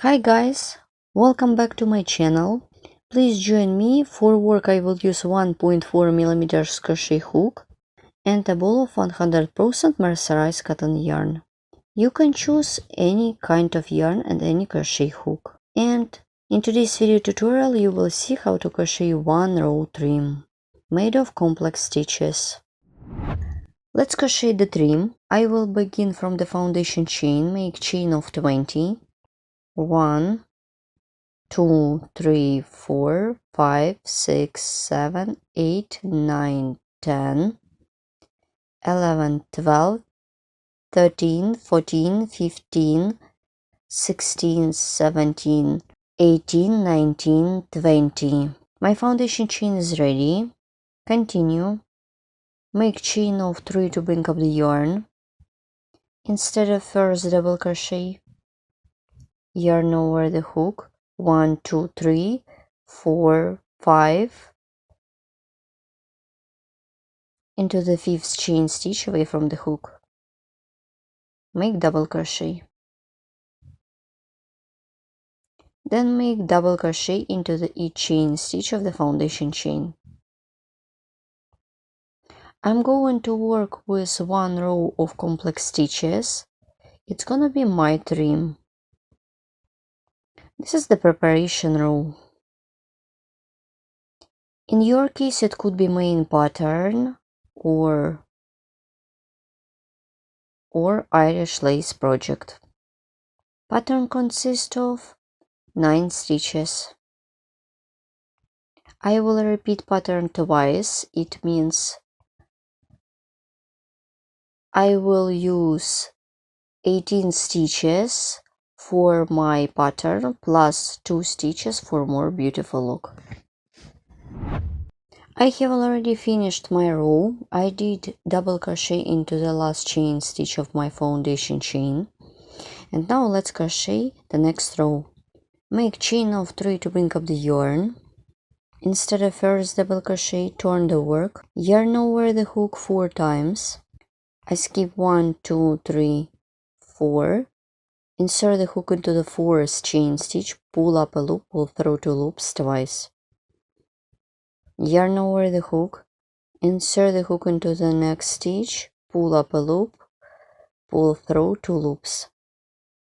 Hi guys, welcome back to my channel. Please join me. For work I will use 1.4mm crochet hook and a ball of 100% mercerized cotton yarn. You can choose any kind of yarn and any crochet hook. And in today's video tutorial you will see how to crochet one row trim made of complex stitches. Let's crochet the trim. I will begin from the foundation chain, make chain of 20. 1, 2, 3, 4, 5, 6, 7, 8, 9, 10, 11, 12, 13, 14, 15, 16, 17, 18, 19, 20. My foundation chain is ready. Continue. Make chain of 3 to bring up the yarn. Instead of first double crochet, yarn over the hook. 1, 2, 3, 4, 5. Into the 5th chain stitch away from the hook. Make double crochet. Then make double crochet into the each chain stitch of the foundation chain. I'm going to work with one row of complex stitches. It's gonna be my trim. This is the preparation row. In your case it could be main pattern or Irish lace project. Pattern consists of 9 stitches. I will repeat pattern twice. It means I will use 18 stitches for my pattern plus 2 stitches for more beautiful look. I have already finished my row. I did double crochet into the last chain stitch of my foundation chain. And now let's crochet the next row. Make chain of 3 to bring up the yarn. Instead of first double crochet, turn the work. Yarn over the hook 4 times. I skip 1, 2, 3, 4. Insert the hook into the 4th chain stitch, pull up a loop, pull through 2 loops twice. Yarn over the hook, insert the hook into the next stitch, pull up a loop, pull through 2 loops.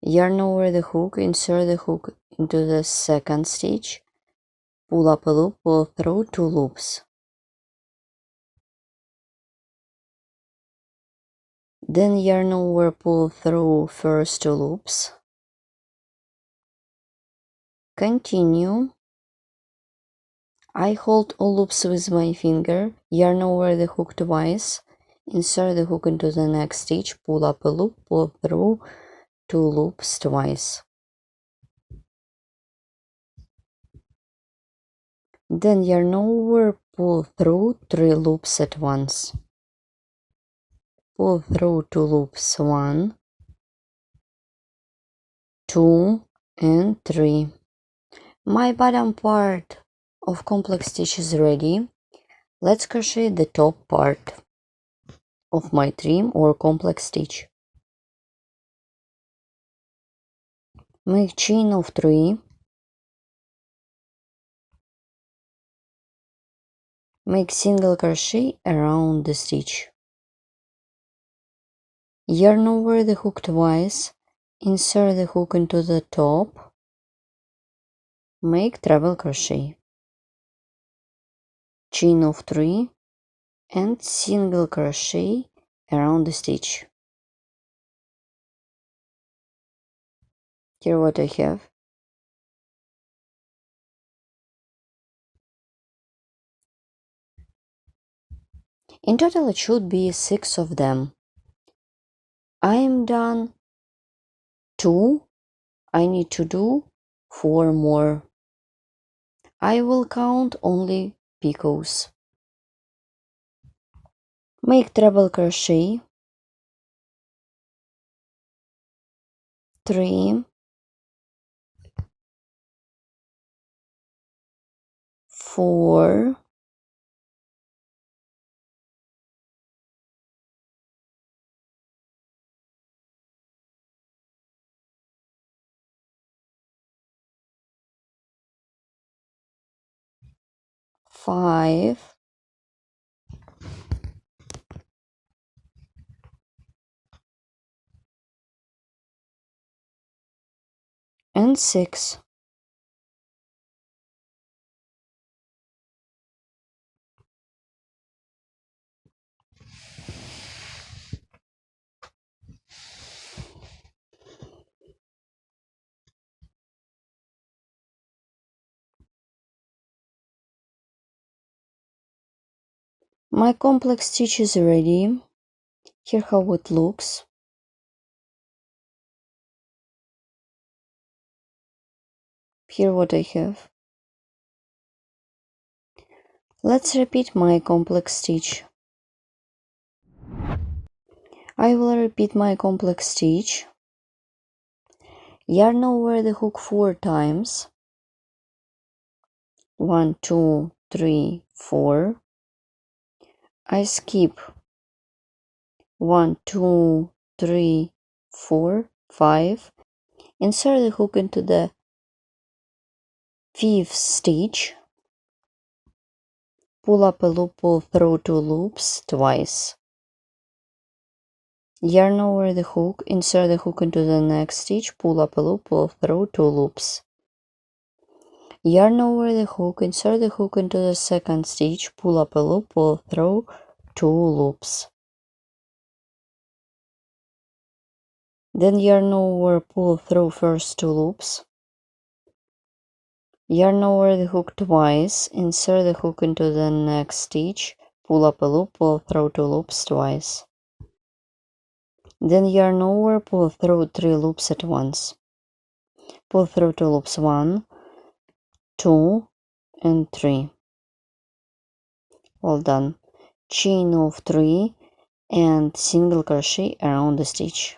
Yarn over the hook, insert the hook into the 2nd stitch, pull up a loop, pull through 2 loops. Then yarn over, pull through first 2 loops. Continue. I hold all loops with my finger, yarn over the hook twice, insert the hook into the next stitch, pull up a loop, pull through 2 loops twice. Then yarn over, pull through 3 loops at once. Pull through 2 loops, 1, 2, and 3. My bottom part of complex stitch is ready. Let's crochet the top part of my trim or complex stitch. Make chain of 3. Make single crochet around the stitch. Yarn over the hook twice, insert the hook into the top, make treble crochet, chain of 3 and single crochet around the stitch. Here what I have. In total it should be 6 of them. I am done 2. I need to do 4 more. I will count only picots. Make treble crochet, 3, 4, 5, and 6. My complex stitch is ready. Here how it looks. Here what I have. Let's repeat my complex stitch. I will repeat my complex stitch. Yarn over the hook 4 times. 1, 2, 3, 4. I skip 1, 2, 3, 4, 5. Insert the hook into the 5th stitch. Pull up a loop, pull through 2 loops twice. Yarn over the hook, insert the hook into the next stitch, pull up a loop, pull through 2 loops. Yarn over the hook, insert the hook into the 2nd stitch, pull up a loop, pull through 2 loops. Then yarn over, pull through first 2 loops. Yarn over the hook twice, insert the hook into the next stitch, pull up a loop, pull through 2 loops twice. Then yarn over, pull through 3 loops at once. Pull through 2 loops, 1, 2, and 3. All done. Chain of 3 and single crochet around the stitch.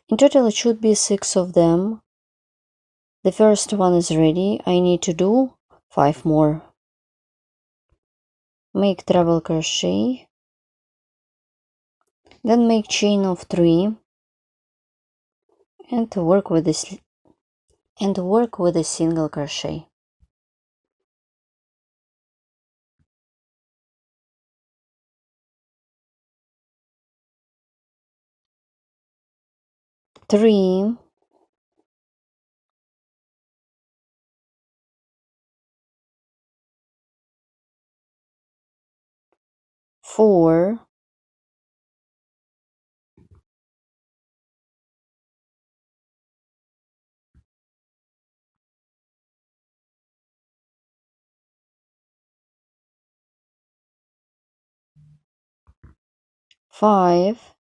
In total it should be 6 of them. The first one is ready. I need to do 5 more. Make treble crochet, then make chain of 3 and work with a single crochet. Three, 4, 5,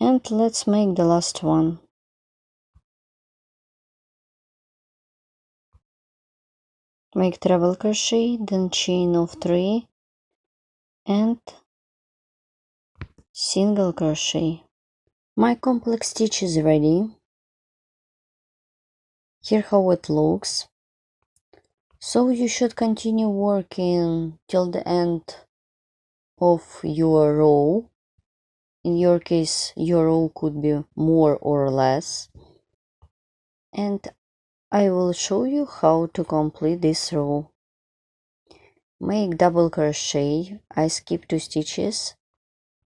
and let's make the last one. Make treble crochet, then chain of 3 and single crochet. My complex stitch is ready. Here how it looks. So you should continue working till the end of your row. In your case, your row could be more or less. And I will show you how to complete this row. Make double crochet. I skip 2 stitches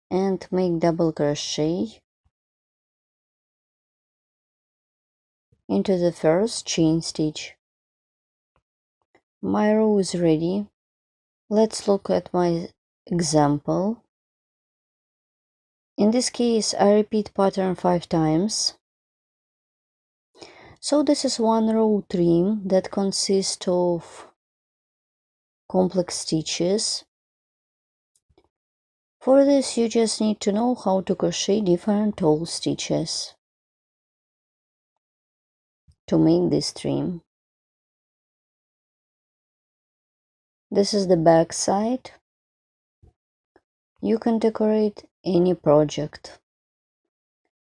and make double crochet into the first chain stitch. My row is ready. Let's look at my example. In this case, I repeat pattern 5 times. So this is one row trim that consists of complex stitches. For this, you just need to know how to crochet different tall stitches to make this trim. This is the back side. You can decorate any project.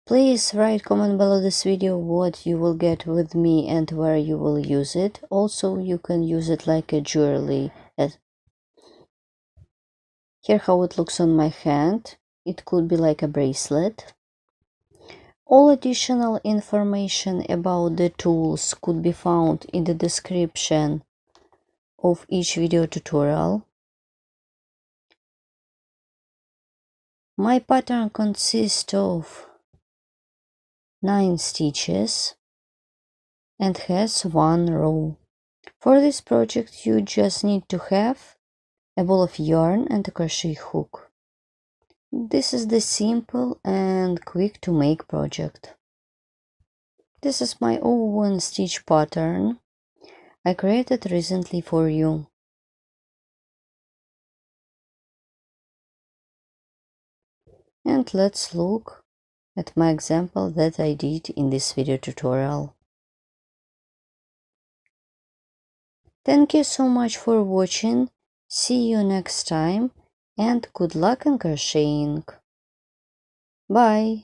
Please write comment below this video what you will get with me and where you will use it. Also, you can use it like a jewelry. Here how it looks on my hand. It could be like a bracelet. All additional information about the tools could be found in the description of each video tutorial. My pattern consists of 9 stitches and has 1 row. For this project you just need to have a ball of yarn and a crochet hook. This is the simple and quick to make project. This is my own stitch pattern I created recently for you. And let's look at my example that I did in this video tutorial. Thank you so much for watching. See you next time and good luck in crocheting. Bye!